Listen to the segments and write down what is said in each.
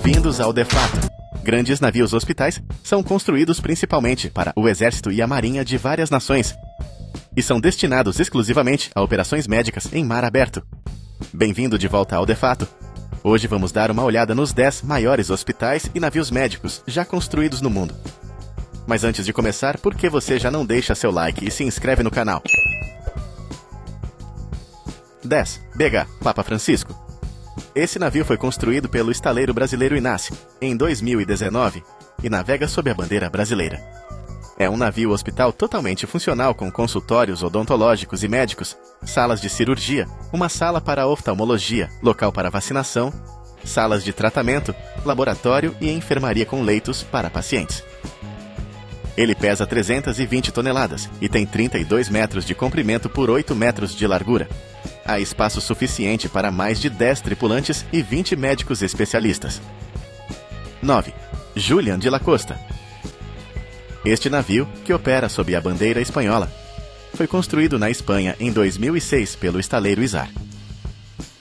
Bem-vindos ao De Fato. Grandes navios hospitais são construídos principalmente para o exército e a marinha de várias nações e são destinados exclusivamente a operações médicas em mar aberto. Bem-vindo de volta ao De Fato. Hoje vamos dar uma olhada nos 10 maiores hospitais e navios médicos já construídos no mundo. Mas antes de começar, por que você já não deixa seu like e se inscreve no canal? 10. BH, Papa Francisco. Esse navio foi construído pelo estaleiro brasileiro Inácio em 2019 e navega sob a bandeira brasileira. É um navio hospital totalmente funcional com consultórios odontológicos e médicos, salas de cirurgia, uma sala para oftalmologia, local para vacinação, salas de tratamento, laboratório e enfermaria com leitos para pacientes. Ele pesa 320 toneladas e tem 32 metros de comprimento por 8 metros de largura. Há espaço suficiente para mais de 10 tripulantes e 20 médicos especialistas. 9. Julián de la Costa. Este navio, que opera sob a bandeira espanhola, foi construído na Espanha em 2006 pelo estaleiro Izar.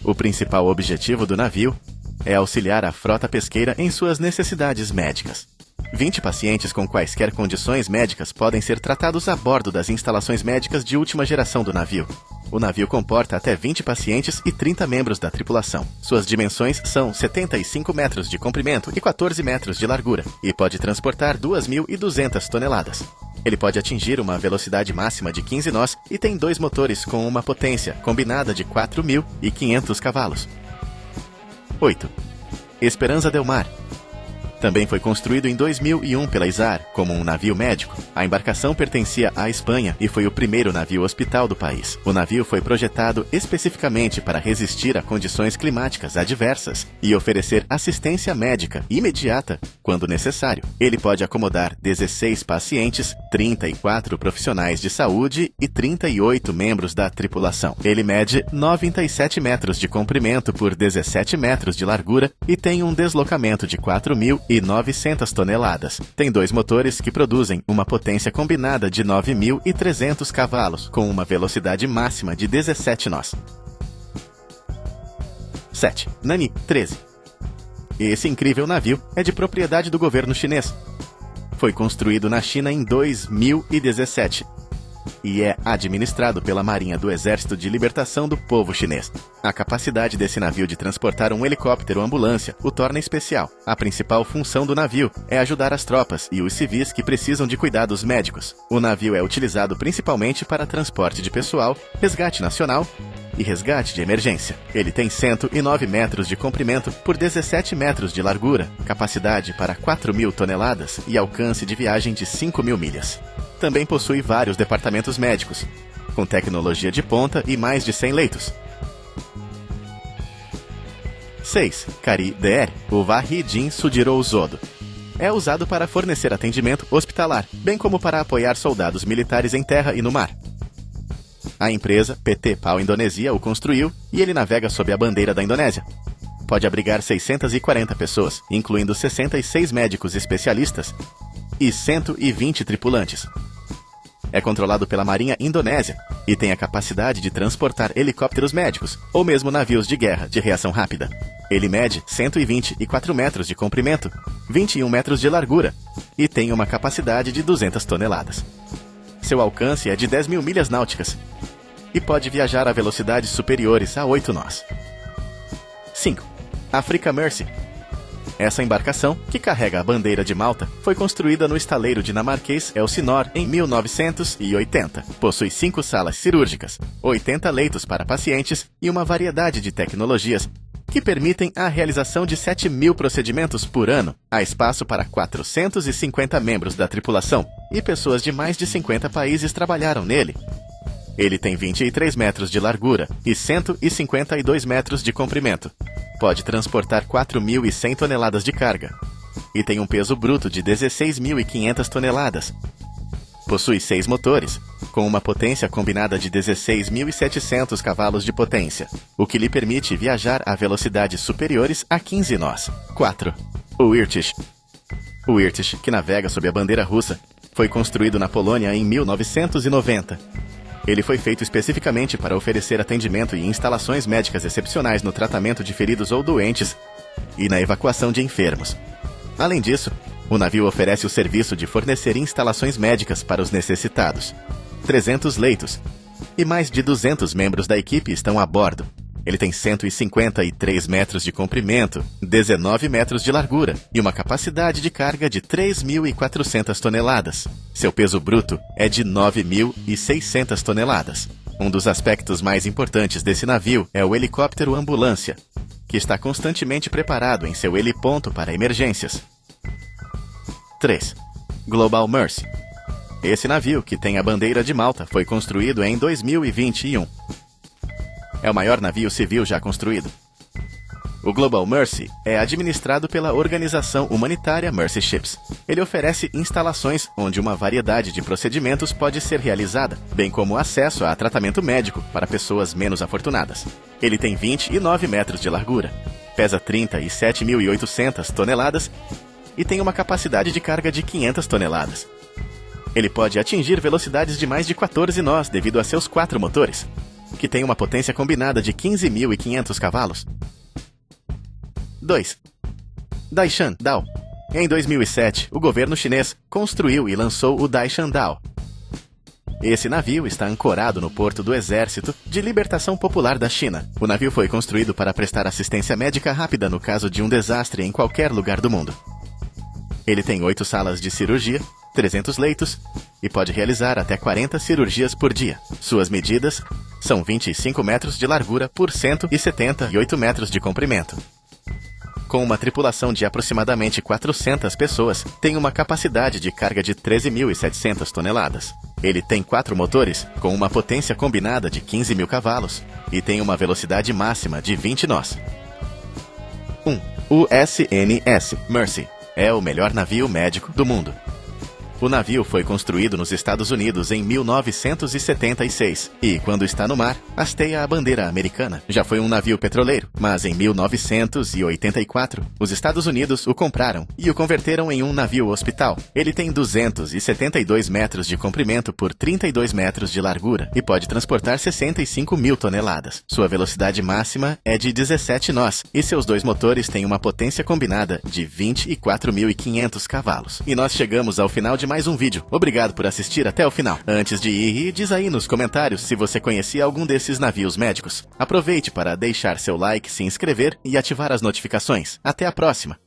O principal objetivo do navio é auxiliar a frota pesqueira em suas necessidades médicas. 20 pacientes com quaisquer condições médicas podem ser tratados a bordo das instalações médicas de última geração do navio. O navio comporta até 20 pacientes e 30 membros da tripulação. Suas dimensões são 75 metros de comprimento e 14 metros de largura, e pode transportar 2.200 toneladas. Ele pode atingir uma velocidade máxima de 15 nós e tem 2 motores com uma potência combinada de 4.500 cavalos. 8. Esperança del Mar. Também foi construído em 2001 pela Izar como um navio médico. A embarcação pertencia à Espanha e foi o primeiro navio hospital do país. O navio foi projetado especificamente para resistir a condições climáticas adversas e oferecer assistência médica imediata quando necessário. Ele pode acomodar 16 pacientes, 34 profissionais de saúde e 38 membros da tripulação. Ele mede 97 metros de comprimento por 17 metros de largura e tem um deslocamento de 4.900 toneladas. Tem 2 motores que produzem uma potência combinada de 9.300 cavalos, com uma velocidade máxima de 17 nós. 7. Nani 13. Esse incrível navio é de propriedade do governo chinês. Foi construído na China em 2017 e é administrado pela Marinha do Exército de Libertação do Povo Chinês. A capacidade desse navio de transportar um helicóptero ambulância o torna especial. A principal função do navio é ajudar as tropas e os civis que precisam de cuidados médicos. O navio é utilizado principalmente para transporte de pessoal, resgate nacional e resgate de emergência. Ele tem 109 metros de comprimento por 17 metros de largura, capacidade para 4.000 toneladas e alcance de viagem de 5.000 milhas. Também possui vários departamentos médicos, com tecnologia de ponta e mais de 100 leitos. 6. Cari DR, o Vahidin Sudirou Zodo. É usado para fornecer atendimento hospitalar, bem como para apoiar soldados militares em terra e no mar. A empresa PT PAL Indonesia o construiu e ele navega sob a bandeira da Indonésia. Pode abrigar 640 pessoas, incluindo 66 médicos especialistas e 120 tripulantes. É controlado pela Marinha Indonésia e tem a capacidade de transportar helicópteros médicos ou mesmo navios de guerra de reação rápida. Ele mede 124 metros de comprimento, 21 metros de largura e tem uma capacidade de 200 toneladas. Seu alcance é de 10.000 milhas náuticas e pode viajar a velocidades superiores a 8 nós. 5. Africa Mercy. Essa embarcação, que carrega a bandeira de Malta, foi construída no estaleiro dinamarquês Elsinor em 1980. Possui 5 salas cirúrgicas, 80 leitos para pacientes e uma variedade de tecnologias que permitem a realização de 7.000 procedimentos por ano. Há espaço para 450 membros da tripulação e pessoas de mais de 50 países trabalharam nele. Ele tem 23 metros de largura e 152 metros de comprimento. Pode transportar 4.100 toneladas de carga e tem um peso bruto de 16.500 toneladas. Possui 6 motores, com uma potência combinada de 16.700 cavalos de potência, o que lhe permite viajar a velocidades superiores a 15 nós. 4. O Irtysh. O Irtysh, que navega sob a bandeira russa, foi construído na Polônia em 1990. Ele foi feito especificamente para oferecer atendimento e instalações médicas excepcionais no tratamento de feridos ou doentes e na evacuação de enfermos. Além disso, o navio oferece o serviço de fornecer instalações médicas para os necessitados. 300 leitos e mais de 200 membros da equipe estão a bordo. Ele tem 153 metros de comprimento, 19 metros de largura e uma capacidade de carga de 3.400 toneladas. Seu peso bruto é de 9.600 toneladas. Um dos aspectos mais importantes desse navio é o helicóptero ambulância, que está constantemente preparado em seu heliponto para emergências. 3. Global Mercy. Esse navio, que tem a bandeira de Malta, foi construído em 2021. É o maior navio civil já construído. O Global Mercy é administrado pela organização humanitária Mercy Ships. Ele oferece instalações onde uma variedade de procedimentos pode ser realizada, bem como acesso a tratamento médico para pessoas menos afortunadas. Ele tem 29 metros de largura, pesa 37.800 toneladas e tem uma capacidade de carga de 500 toneladas. Ele pode atingir velocidades de mais de 14 nós devido a seus 4 motores, que tem uma potência combinada de 15.500 cavalos. 2. Daishan Dao. Em 2007, o governo chinês construiu e lançou o Daishan Dao. Esse navio está ancorado no porto do Exército de Libertação Popular da China. O navio foi construído para prestar assistência médica rápida no caso de um desastre em qualquer lugar do mundo. Ele tem 8 salas de cirurgia, 300 leitos e pode realizar até 40 cirurgias por dia. Suas medidas são 25 metros de largura por 178 metros de comprimento. Com uma tripulação de aproximadamente 400 pessoas, tem uma capacidade de carga de 13.700 toneladas. Ele tem 4 motores com uma potência combinada de 15.000 cavalos e tem uma velocidade máxima de 20 nós. 1. O USNS Mercy é o melhor navio médico do mundo. O navio foi construído nos Estados Unidos em 1976 e, quando está no mar, hasteia a bandeira americana. Já foi um navio petroleiro, mas em 1984, os Estados Unidos o compraram e o converteram em um navio hospital. Ele tem 272 metros de comprimento por 32 metros de largura e pode transportar 65.000 toneladas. Sua velocidade máxima é de 17 nós e seus 2 motores têm uma potência combinada de 24.500 cavalos. E nós chegamos ao final de mais um vídeo. Obrigado por assistir até o final. Antes de ir, diz aí nos comentários se você conhecia algum desses navios médicos. Aproveite para deixar seu like, se inscrever e ativar as notificações. Até a próxima!